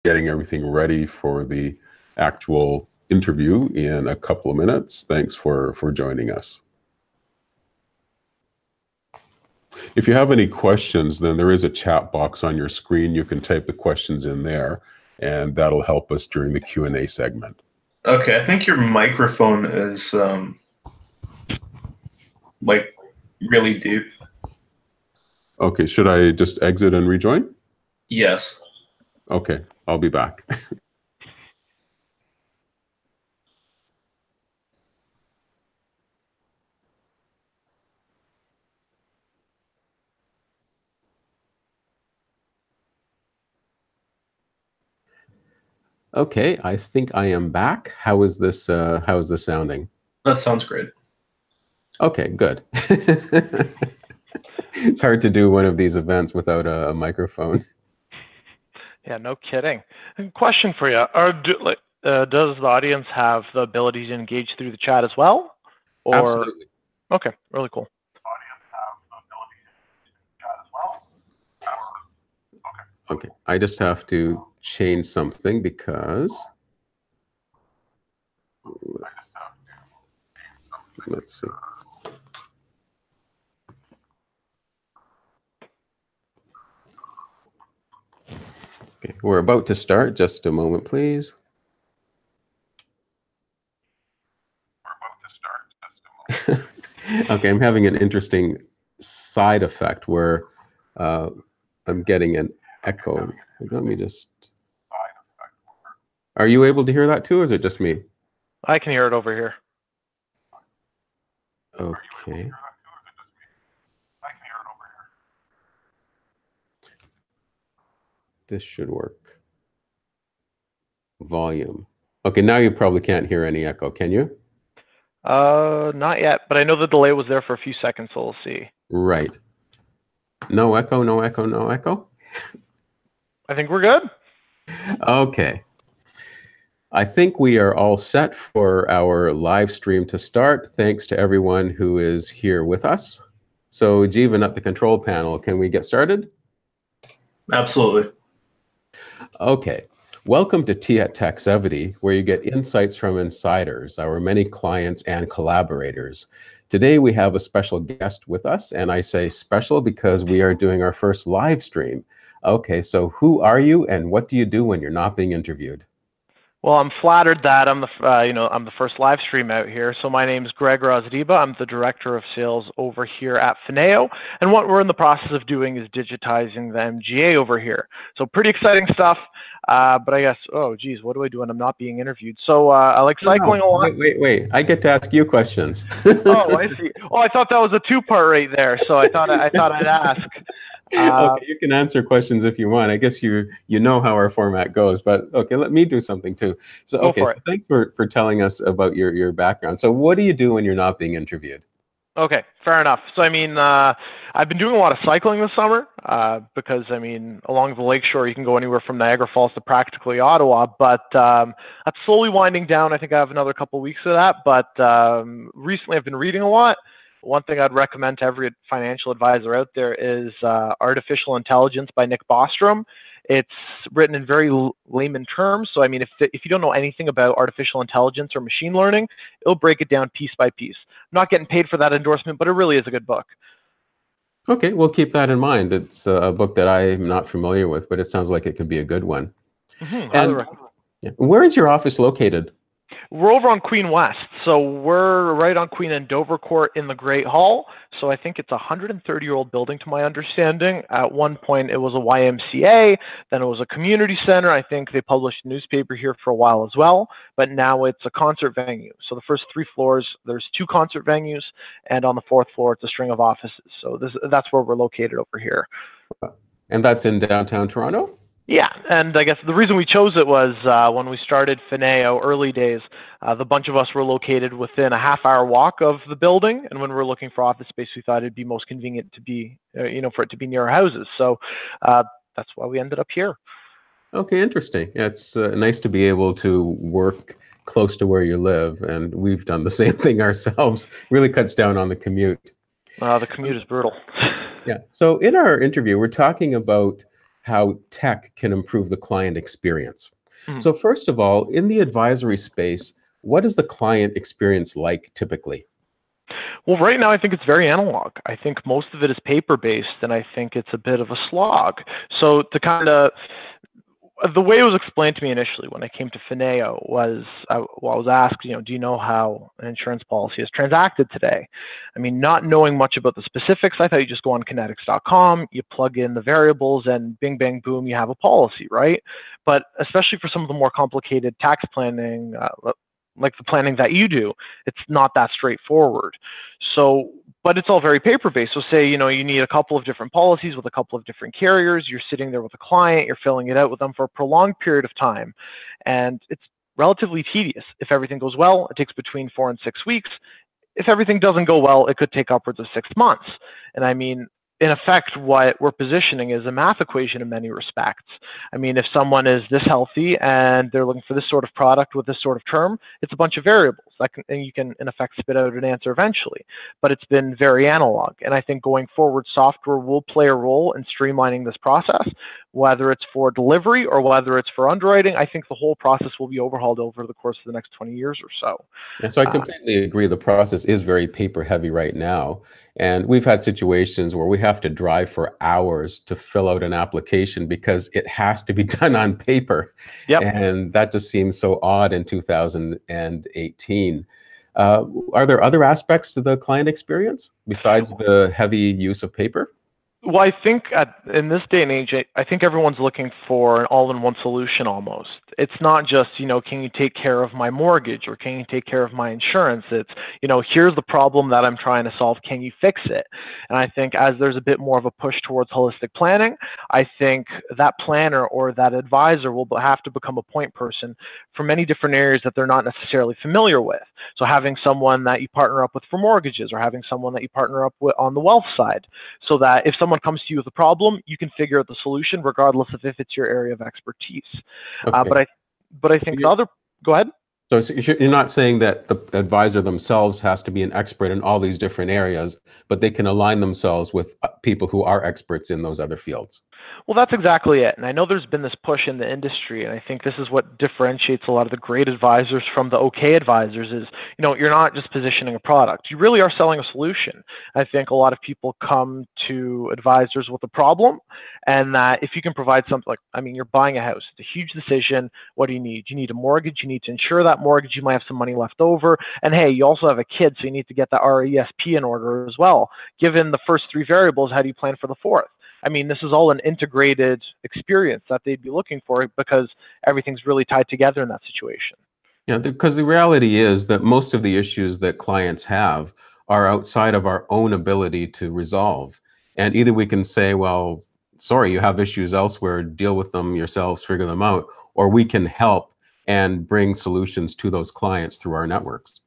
getting everything ready for the actual interview in a couple of minutes. Thanks for joining us. If you have any questions, then there is a chat box on your screen. You can type the questions in there, and that'll help us during the Q&A segment. Okay, I think your microphone is like really deep. Okay, should I just exit and rejoin? Yes. Okay, I'll be back. Okay, I think I am back. How is this sounding? That sounds great. Okay, good. It's hard to do one of these events without a microphone. Yeah, no kidding. Question for you: does the audience have the ability to engage through the chat as well? Or... Absolutely. Okay, really cool. Okay, I just have to change something because let's see. Okay, we're about to start. Just a moment, please. Okay, I'm having an interesting side effect where I'm getting an echo. Let me just... Are you able to hear that too, or is it just me? I can hear it over here. Okay. This should work. Volume. Okay, now you probably can't hear any echo, can you? Not yet, but I know the delay was there for a few seconds, so we'll see. Right. No echo, no echo, no echo? I think we're good. Okay. I think we are all set for our live stream to start. Thanks to everyone who is here with us. So, Jeevan, at the control panel, can we get started? Absolutely. Okay. Welcome to Tea at Taxevity, where you get insights from insiders, our many clients and collaborators. Today we have a special guest with us, and I say special because we are doing our first live stream. Okay, so who are you and what do you do when you're not being interviewed? Well, I'm flattered that I'm the first live stream out here. So my name is Gregory Rozdeba. I'm the director of sales over here at Fineo, and what we're in the process of doing is digitizing the MGA over here. So pretty exciting stuff. But I guess, oh geez, what do I do when I'm not being interviewed? So I like cycling a lot. Wait! I get to ask you questions. Oh, I see. Oh, I thought that was a two-part right there. So I thought I'd ask. Okay, you can answer questions if you want. I guess you know how our format goes, but okay, let me do something too. So okay, so thanks for telling us about your background. So what do you do when you're not being interviewed? Okay, fair enough. So I mean, I've been doing a lot of cycling this summer because I mean, along the lakeshore, you can go anywhere from Niagara Falls to practically Ottawa. But that's slowly winding down. I think I have another couple of weeks of that. But recently, I've been reading a lot. One thing I'd recommend to every financial advisor out there is Artificial Intelligence by Nick Bostrom. It's written in very layman terms. So, I mean, if you don't know anything about artificial intelligence or machine learning, it'll break it down piece by piece. I'm not getting paid for that endorsement, but it really is a good book. Okay, we'll keep that in mind. It's a book that I'm not familiar with, but it sounds like it could be a good one. And where is your office located? We're over on Queen West, so we're right on Queen and Dover Court in the Great Hall. So I think it's a 130-year-old building to my understanding. At one point it was a YMCA, then it was a community center. I think they published a newspaper here for a while as well, but now it's a concert venue. So the first 3 floors, there's 2 concert venues, and on the 4th floor it's a string of offices. So that's where we're located over here. And that's in downtown Toronto? Yeah, and I guess the reason we chose it was when we started Fineo, early days, the bunch of us were located within a half-hour walk of the building, and when we were looking for office space, we thought it'd be most convenient to be, for it to be near our houses. So that's why we ended up here. Okay, interesting. Yeah, it's nice to be able to work close to where you live, and we've done the same thing ourselves. Really cuts down on the commute. The commute is brutal. Yeah. So in our interview, we're talking about how tech can improve the client experience. Mhm. So first of all, in the advisory space, what is the client experience like typically? Well, right now I think it's very analog. I think most of it is paper-based, and I think it's a bit of a slog. So to kind of the way it was explained to me initially when I came to Fineo was, I was asked, do you know how an insurance policy is transacted today? I mean, not knowing much about the specifics, I thought you just go on kinetics.com, you plug in the variables, and bing, bang, boom, you have a policy, right? But especially for some of the more complicated tax planning, like the planning that you do, it's not that straightforward. So, but it's all very paper-based. So say, you need a couple of different policies with a couple of different carriers. You're sitting there with a client, you're filling it out with them for a prolonged period of time. And it's relatively tedious. If everything goes well, it takes between 4 and 6 weeks. If everything doesn't go well, it could take upwards of 6 months. And I mean, in effect, what we're positioning is a math equation in many respects. I mean, if someone is this healthy and they're looking for this sort of product with this sort of term, it's a bunch of variables and you can, in effect, spit out an answer eventually. But it's been very analog. And I think going forward, software will play a role in streamlining this process, whether it's for delivery or whether it's for underwriting. I think the whole process will be overhauled over the course of the next 20 years or so. And so I completely agree. The process is very paper heavy right now. And we've had situations where we have to drive for hours to fill out an application because it has to be done on paper. Yep. And that just seems so odd in 2018. Are there other aspects to the client experience besides the heavy use of paper? Well, I think in this day and age, I think everyone's looking for an all-in-one solution almost. It's not just, can you take care of my mortgage or can you take care of my insurance? It's, here's the problem that I'm trying to solve. Can you fix it? And I think as there's a bit more of a push towards holistic planning, I think that planner or that advisor will have to become a point person for many different areas that they're not necessarily familiar with. So having someone that you partner up with for mortgages or having someone that you partner up with on the wealth side, so that if someone comes to you with a problem, you can figure out the solution regardless of if it's your area of expertise. Okay. But I think the other, go ahead. So you're not saying that the advisor themselves has to be an expert in all these different areas, but they can align themselves with people who are experts in those other fields. Well, that's exactly it. And I know there's been this push in the industry, and I think this is what differentiates a lot of the great advisors from the okay advisors is, you're not just positioning a product. You really are selling a solution. I think a lot of people come to advisors with a problem, and that if you can provide something you're buying a house, it's a huge decision. What do you need? You need a mortgage. You need to insure that mortgage. You might have some money left over. And hey, you also have a kid, so you need to get the RESP in order as well. Given the first 3 variables, how do you plan for the 4th? I mean, this is all an integrated experience that they'd be looking for because everything's really tied together in that situation. Yeah, because the reality is that most of the issues that clients have are outside of our own ability to resolve. And either we can say, well, sorry, you have issues elsewhere, deal with them yourselves, figure them out, or we can help and bring solutions to those clients through our networks.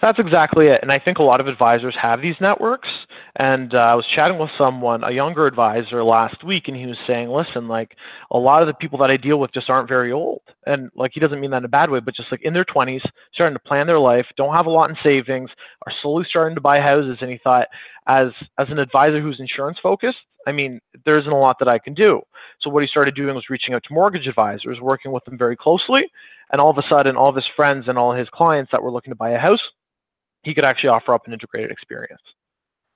That's exactly it. And I think a lot of advisors have these networks. And I was chatting with someone, a younger advisor last week, and he was saying, listen, a lot of the people that I deal with just aren't very old. And he doesn't mean that in a bad way, but just in their 20s, starting to plan their life, don't have a lot in savings, are slowly starting to buy houses. And he thought, as an advisor who's insurance focused, I mean, there isn't a lot that I can do. So what he started doing was reaching out to mortgage advisors, working with them very closely. And all of a sudden, all of his friends and all his clients that were looking to buy a house, he could actually offer up an integrated experience.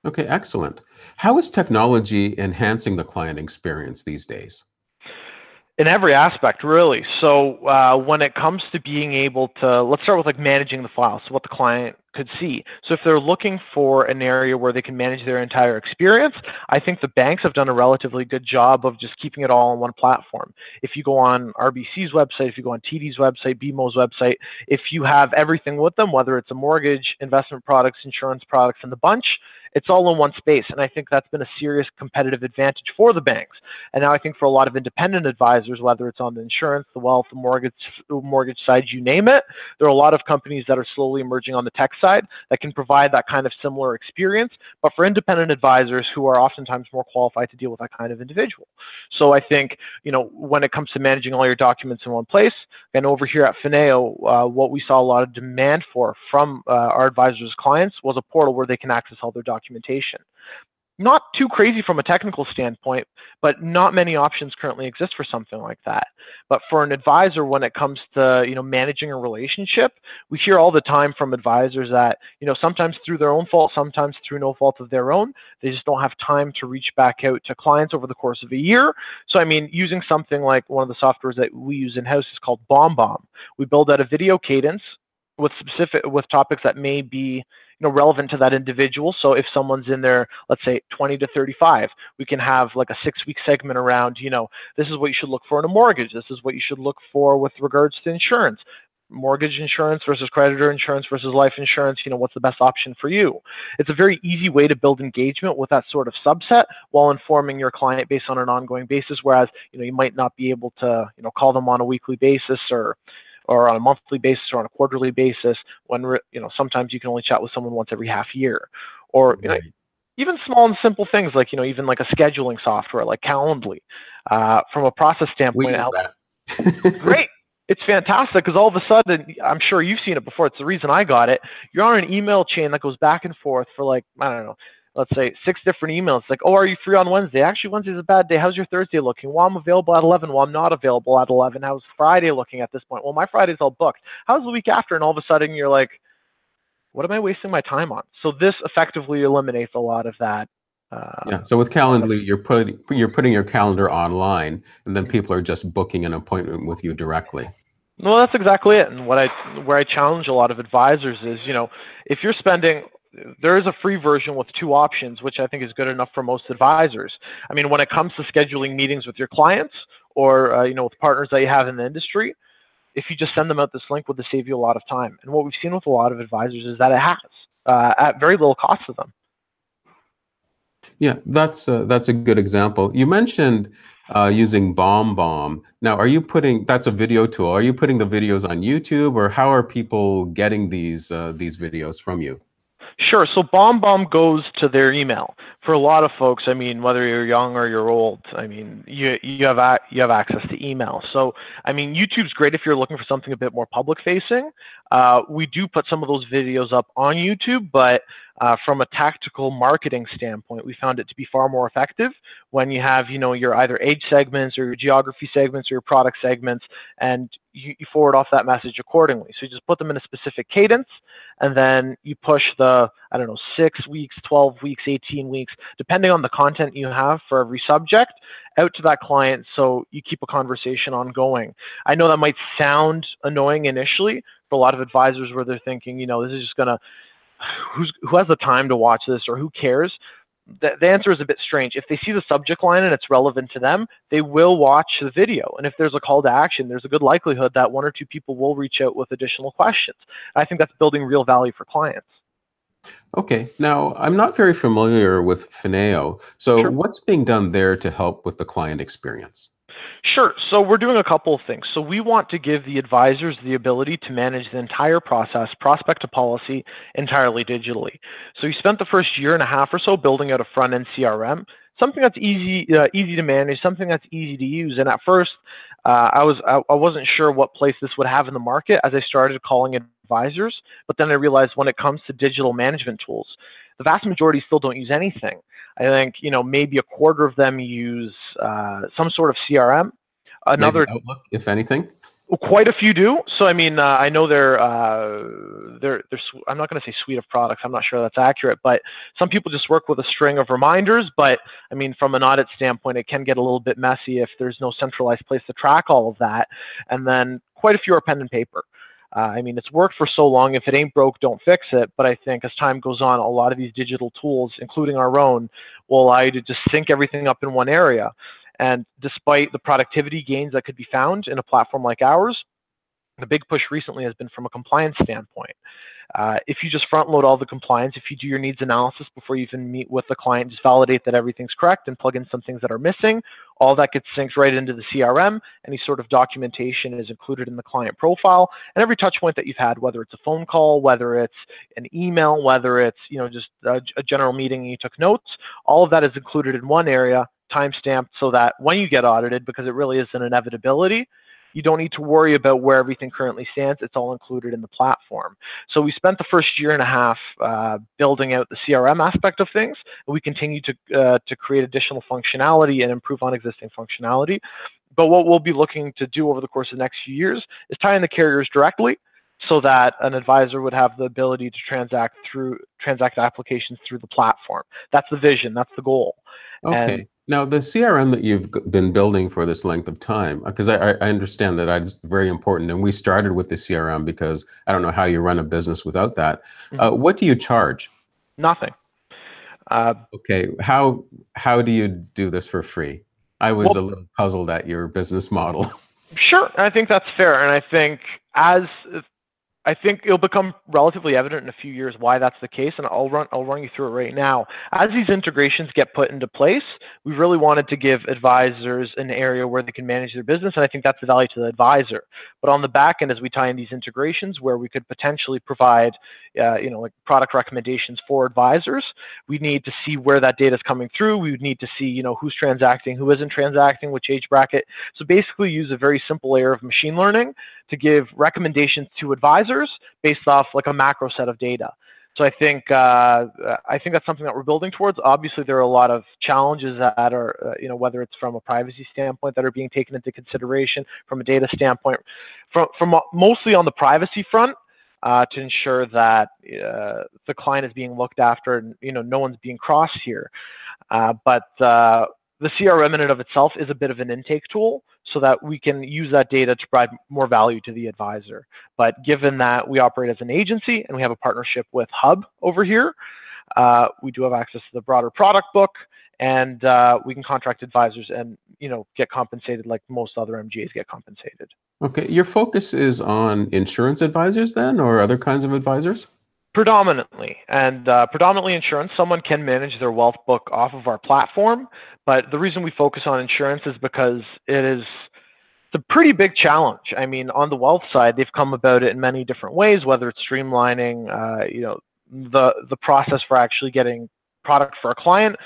Okay, excellent. How is technology enhancing the client experience these days? In every aspect, really. So when it comes to being able to, let's start with managing the files, so what the client could see. So if they're looking for an area where they can manage their entire experience, I think the banks have done a relatively good job of just keeping it all on one platform. If you go on RBC's website, if you go on TD's website, BMO's website, if you have everything with them, whether it's a mortgage, investment products, insurance products, and the bunch, it's all in one space. And I think that's been a serious competitive advantage for the banks. And now I think for a lot of independent advisors, whether it's on the insurance, the wealth, the mortgage side, you name it, there are a lot of companies that are slowly emerging on the tech side that can provide that kind of similar experience, but for independent advisors who are oftentimes more qualified to deal with that kind of individual. So I think, when it comes to managing all your documents in one place, and over here at Fineo, what we saw a lot of demand for from our advisors' clients was a portal where they can access all their documentation. not too crazy from a technical standpoint, but not many options currently exist for something like that. But for an advisor, when it comes to, managing a relationship, we hear all the time from advisors that, sometimes through their own fault, sometimes through no fault of their own, they just don't have time to reach back out to clients over the course of a year. So, I mean, using something like one of the softwares that we use in-house is called BombBomb. We build out a video cadence with topics that may be relevant to that individual. So if someone's in their, let's say 20 to 35, we can have like a 6-week segment around, this is what you should look for in a mortgage. This is what you should look for with regards to insurance. Mortgage insurance versus creditor insurance versus life insurance, what's the best option for you? It's a very easy way to build engagement with that sort of subset while informing your client base on an ongoing basis, whereas, you might not be able to, call them on a weekly basis or on a monthly basis or on a quarterly basis when, sometimes you can only chat with someone once every half year. Or, Right. Even small and simple things like, even like a scheduling software like Calendly. From a process We standpoint, use that. great. It's fantastic because all of a sudden, I'm sure you've seen it before. It's the reason I got it. You're on an email chain that goes back and forth for like, I don't know, let's say 6 different emails. It's like, oh, are you free on Wednesday? Actually, Wednesday's a bad day. How's your Thursday looking? Well, I'm available at 11. Well, I'm not available at 11. How's Friday looking at this point? Well, my Friday's all booked. How's the week after? And all of a sudden you're like, what am I wasting my time on? So this effectively eliminates a lot of that. Yeah. So with Calendly, you're putting your calendar online, and then people are just booking an appointment with you directly. Well, that's exactly it. And where I challenge a lot of advisors is, if you're spending, there is a free version with 2 options, which I think is good enough for most advisors. I mean, when it comes to scheduling meetings with your clients or, with partners that you have in the industry, if you just send them out this link, would this save you a lot of time? And what we've seen with a lot of advisors is that it has, at very little cost to them. Yeah, that's a good example. You mentioned using BombBomb. Now, that's a video tool. Are you putting the videos on YouTube, or how are people getting these videos from you? Sure. So BombBomb goes to their email. For a lot of folks, I mean, whether you're young or you're old, I mean, you have access to email. So, I mean, YouTube's great if you're looking for something a bit more public facing. We do put some of those videos up on YouTube, but from a tactical marketing standpoint, we found it to be far more effective when you have, your either age segments or your geography segments or your product segments, and you forward off that message accordingly. So you just put them in a specific cadence, and then you push the, 6 weeks, 12 weeks, 18 weeks, depending on the content you have for every subject, out to that client so you keep a conversation ongoing. I know that might sound annoying initially for a lot of advisors where they're thinking, this is just going to, who has the time to watch this, or who cares? The answer is a bit strange. If they see the subject line and it's relevant to them, they will watch the video. And if there's a call to action, there's a good likelihood that 1 or 2 people will reach out with additional questions. I think that's building real value for clients. Okay. Now, I'm not very familiar with Fineo. So Sure. What's being done there to help with the client experience? Sure. So we're doing a couple of things. So we want to give the advisors the ability to manage the entire process, prospect to policy, entirely digitally. So we spent the first 1.5 years or so building out a front-end CRM, something that's easy to manage, something that's easy to use. And at first, I wasn't sure what place this would have in the market as I started calling advisors. But then I realized when it comes to digital management tools, the vast majority still don't use anything. I think, maybe a quarter of them use some sort of CRM. Maybe Outlook, if anything. Quite a few do. So, I mean, I know they're I'm not going to say suite of products. I'm not sure that's accurate, but some people just work with a string of reminders. But I mean, from an audit standpoint, it can get a little bit messy if there's no centralized place to track all of that. And then quite a few are pen and paper. I mean, it's worked for so long. If it ain't broke, don't fix it. But I think as time goes on, a lot of these digital tools, including our own, will allow you to just sync everything up in one area. And despite the productivity gains that could be found in a platform like ours, the big push recently has been from a compliance standpoint. If you just front load all the compliance, if you do your needs analysis before you even meet with the client, just validate that everything's correct and plug in some things that are missing, all that gets synced right into the CRM. Any sort of documentation is included in the client profile, and every touch point that you've had, whether it's a phone call, whether it's an email, whether it's just a general meeting and you took notes, all of that is included in one area, timestamped, so that when you get audited, because it really is an inevitability, you don't need to worry about where everything currently stands. It's all included in the platform. So we spent the first year and a half building out the CRM aspect of things, and we continue to create additional functionality and improve on existing functionality. But what we'll be looking to do over the course of the next few years is tie in the carriers directly, so that an advisor would have the ability to transact applications through the platform. That's the vision. That's the goal. Okay. And now, the CRM that you've been building for this length of time, because I understand that that's very important, and we started with the CRM because I don't know how you run a business without that. What do you charge? Nothing. Okay. How do you do this for free? I was a little puzzled at your business model. Sure, I think that's fair, and I think it'll become relatively evident in a few years why that's the case, and I'll run you through it right now. As these integrations get put into place, we really wanted to give advisors an area where they can manage their business, and I think that's the value to the advisor. But on the back end, as we tie in these integrations where we could potentially provide, like product recommendations for advisors, we need to see where that data is coming through. We would need to see, who's transacting, who isn't transacting, which age bracket. So basically, use a very simple layer of machine learning to give recommendations to advisors based off like a macro set of data. So I think that's something that we're building towards. Obviously, there are a lot of challenges that are, whether it's from a privacy standpoint that are being taken into consideration, from a data standpoint, from mostly on the privacy front, to ensure that the client is being looked after and no one's being crossed here. But the CRM in and of itself is a bit of an intake tool, so that we can use that data to provide more value to the advisor. But given that we operate as an agency and we have a partnership with Hub over here, we do have access to the broader product book, and we can contract advisors and get compensated like most other MGAs get compensated. Okay, your focus is on insurance advisors then, or other kinds of advisors? Predominantly, and predominantly insurance. Someone can manage their wealth book off of our platform, but the reason we focus on insurance is because it's a pretty big challenge. I mean, on the wealth side, they've come about it in many different ways, whether it's streamlining, the process for actually getting product for a client,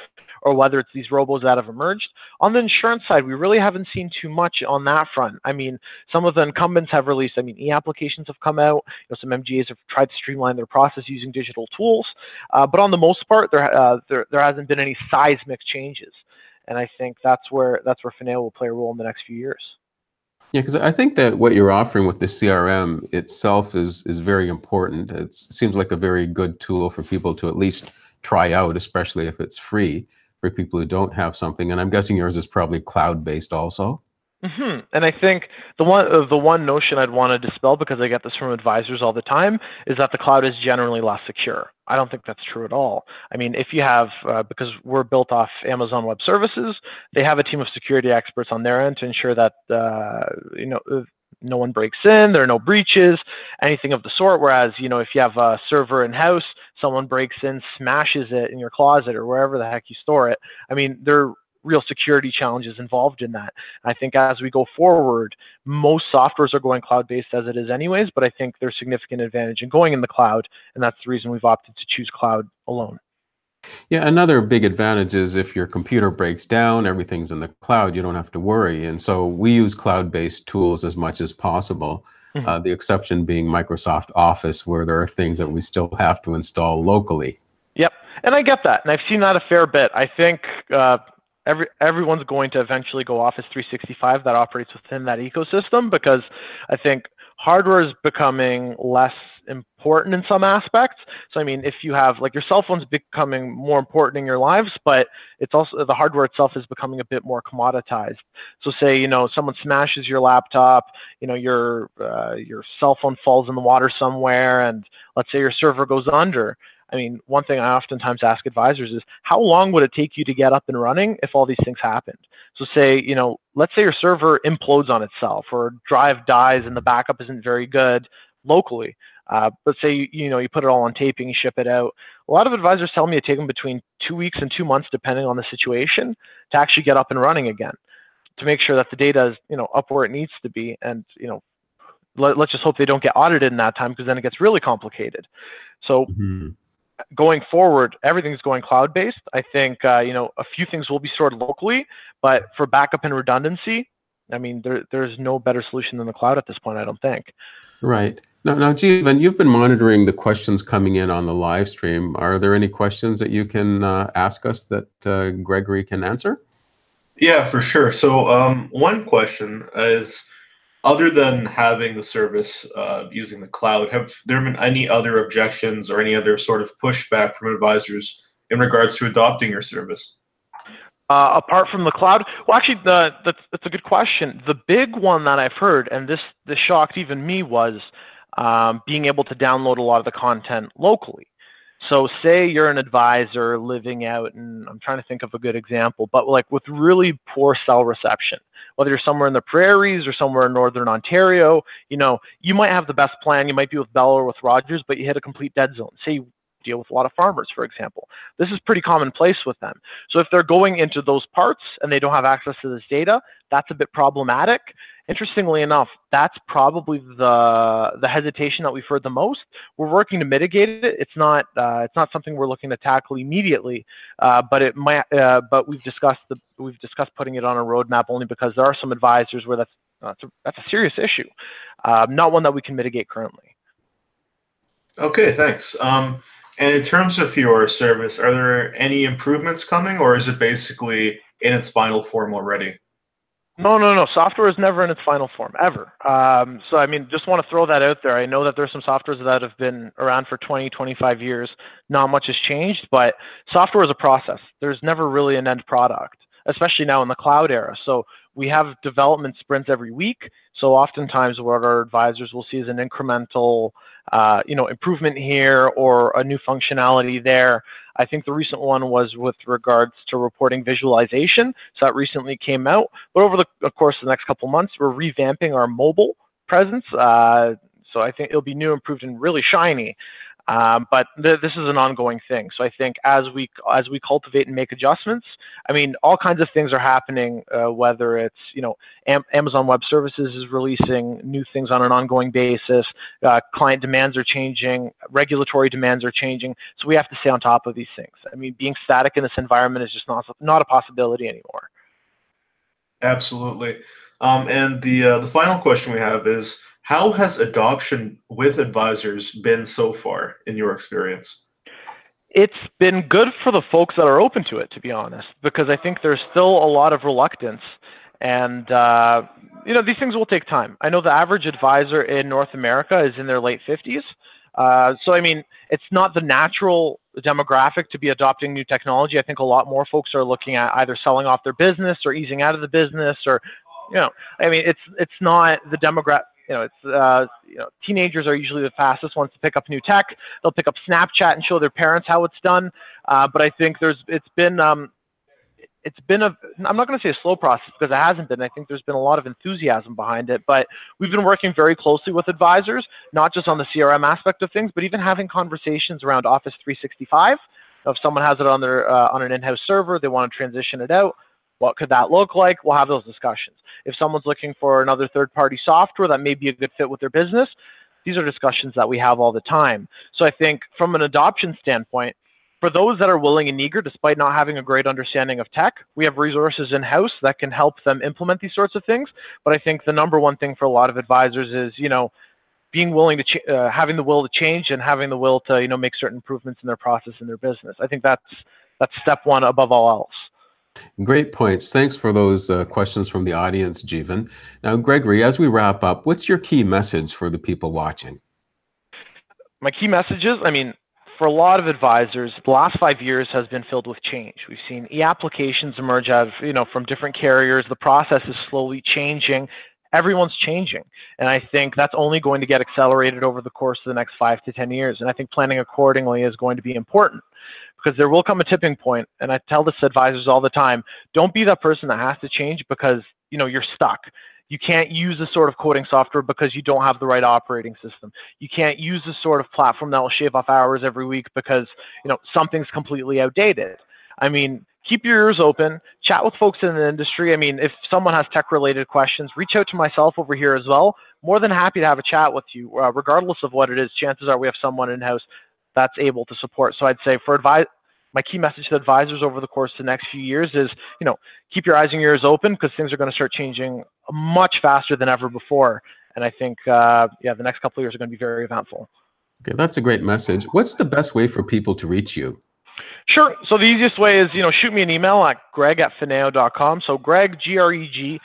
or whether it's these robos that have emerged. On the insurance side, we really haven't seen too much on that front. I mean, some of the incumbents have released, e-applications have come out. Some MGAs have tried to streamline their process using digital tools. But on the most part, there hasn't been any seismic changes. And I think that's where Fineo will play a role in the next few years. Yeah, because I think that what you're offering with the CRM itself is very important. It seems like a very good tool for people to at least try out, especially if it's free for people who don't have something. And I'm guessing yours is probably cloud-based also. Mm-hmm. And I think the one notion I'd want to dispel, because I get this from advisors all the time, is that the cloud is generally less secure. I don't think that's true at all. I mean, if you have, because we're built off Amazon Web Services, they have a team of security experts on their end to ensure that no one breaks in, there are no breaches, anything of the sort. Whereas, if you have a server in-house, someone breaks in, smashes it in your closet or wherever the heck you store it. I mean, there are real security challenges involved in that. I think as we go forward, most softwares are going cloud-based as it is anyways, but I think there's significant advantage in going in the cloud, and that's the reason we've opted to choose cloud alone. Yeah, another big advantage is if your computer breaks down, everything's in the cloud, you don't have to worry. And so we use cloud-based tools as much as possible. Mm-hmm. The exception being Microsoft Office, where there are things that we still have to install locally. Yep, and I get that, and I've seen that a fair bit. I think everyone's going to eventually go Office 365 that operates within that ecosystem, because I think hardware is becoming less important in some aspects. So I mean, if you have, like, your cell phone's becoming more important in your lives, but it's also, the hardware itself is becoming a bit more commoditized. So say, someone smashes your laptop, your cell phone falls in the water somewhere, and let's say your server goes under. I mean, one thing I oftentimes ask advisors is, how long would it take you to get up and running if all these things happened? So say, let's say your server implodes on itself, or drive dies and the backup isn't very good locally. But say, you put it all on taping, you ship it out. A lot of advisors tell me it takes them between 2 weeks and 2 months, depending on the situation, to actually get up and running again, to make sure that the data is, up where it needs to be. And, let's just hope they don't get audited in that time, because then it gets really complicated. So going forward, everything's going cloud-based. I think, a few things will be stored locally, but for backup and redundancy, I mean, there's no better solution than the cloud at this point, I don't think. Right. Now, Jeevan, you've been monitoring the questions coming in on the live stream. Are there any questions that you can ask us that Gregory can answer? Yeah, for sure. So one question is, other than having the service using the cloud, have there been any other objections or any other sort of pushback from advisors in regards to adopting your service? Apart from the cloud, well, actually, that's a good question. The big one that I've heard, and this shocked even me, was being able to download a lot of the content locally. So say you're an advisor living out, and I'm trying to think of a good example, but like with really poor cell reception, whether you're somewhere in the prairies or somewhere in northern Ontario, you might have the best plan. You might be with Bell or with Rogers, but you hit a complete dead zone. Say you deal with a lot of farmers, for example. This is pretty commonplace with them. So if they're going into those parts and they don't have access to this data, that's a bit problematic. Interestingly enough, that's probably the hesitation that we've heard the most. We're working to mitigate it. It's not something we're looking to tackle immediately, but it might. But we've discussed putting it on a roadmap only because there are some advisors where that's a serious issue, not one that we can mitigate currently. Okay, thanks. And in terms of your service, are there any improvements coming, or is it basically in its final form already? No. Software is never in its final form, ever. So, I mean, just want to throw that out there. I know that there's some softwares that have been around for 20, 25 years. Not much has changed, but software is a process. There's never really an end product, especially now in the cloud era. So we have development sprints every week. So oftentimes what our advisors will see is an incremental improvement here or a new functionality there. I think the recent one was with regards to reporting visualization. So that recently came out. But over the course of the next couple months, we're revamping our mobile presence. So I think it'll be new, improved, and really shiny. But this is an ongoing thing. So I think as we cultivate and make adjustments, I mean, all kinds of things are happening, whether it's, Amazon Web Services is releasing new things on an ongoing basis, client demands are changing, regulatory demands are changing. So we have to stay on top of these things. I mean, being static in this environment is just not a possibility anymore. Absolutely. And the final question we have is, how has adoption with advisors been so far in your experience? It's been good for the folks that are open to it, to be honest, because I think there's still a lot of reluctance. And, these things will take time. I know the average advisor in North America is in their late 50s. So, I mean, it's not the natural demographic to be adopting new technology. I think a lot more folks are looking at either selling off their business or easing out of the business or, I mean, it's not the demographic. Teenagers are usually the fastest ones to pick up new tech. They'll pick up Snapchat and show their parents how it's done. But I think it's been I'm not going to say a slow process because it hasn't been. I think there's been a lot of enthusiasm behind it, but we've been working very closely with advisors, not just on the CRM aspect of things, but even having conversations around Office 365. If someone has it on their on an in-house server, they want to transition it out. What could that look like? We'll have those discussions. If someone's looking for another third-party software that may be a good fit with their business, these are discussions that we have all the time. So I think from an adoption standpoint, for those that are willing and eager, despite not having a great understanding of tech, we have resources in-house that can help them implement these sorts of things. But I think the number one thing for a lot of advisors is, being willing to, having the will to change and having the will to, make certain improvements in their process and their business. I think that's step one above all else. Great points. Thanks for those questions from the audience, Jeevan. Now, Gregory, as we wrap up, what's your key message for the people watching? My key messages, I mean, for a lot of advisors, the last 5 years has been filled with change. We've seen e-applications emerge out of, from different carriers. The process is slowly changing. Everyone's changing. And I think that's only going to get accelerated over the course of the next 5 to 10 years. And I think planning accordingly is going to be important. Because there will come a tipping point, and I tell this to advisors all the time, don't be that person that has to change because, you're stuck. You can't use this sort of coding software because you don't have the right operating system. You can't use this sort of platform that will shave off hours every week because, something's completely outdated. I mean, keep your ears open, chat with folks in the industry. I mean, if someone has tech-related questions, reach out to myself over here as well. More than happy to have a chat with you, regardless of what it is. Chances are we have someone in-house that's able to support. So I'd say for my key message to advisors over the course of the next few years is, keep your eyes and ears open, because things are going to start changing much faster than ever before. And I think, the next couple of years are going to be very eventful. Okay, that's a great message. What's the best way for people to reach you? Sure. So the easiest way is, shoot me an email at greg@fineo.com. So Greg, Greg,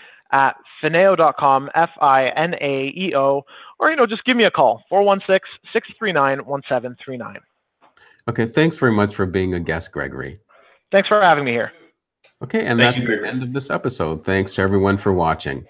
@fineo.com, FINAEO, or, just give me a call, 416-639-1739. Okay, thanks very much for being a guest, Gregory. Thanks for having me here. Okay, and that's the end of this episode. Thanks to everyone for watching.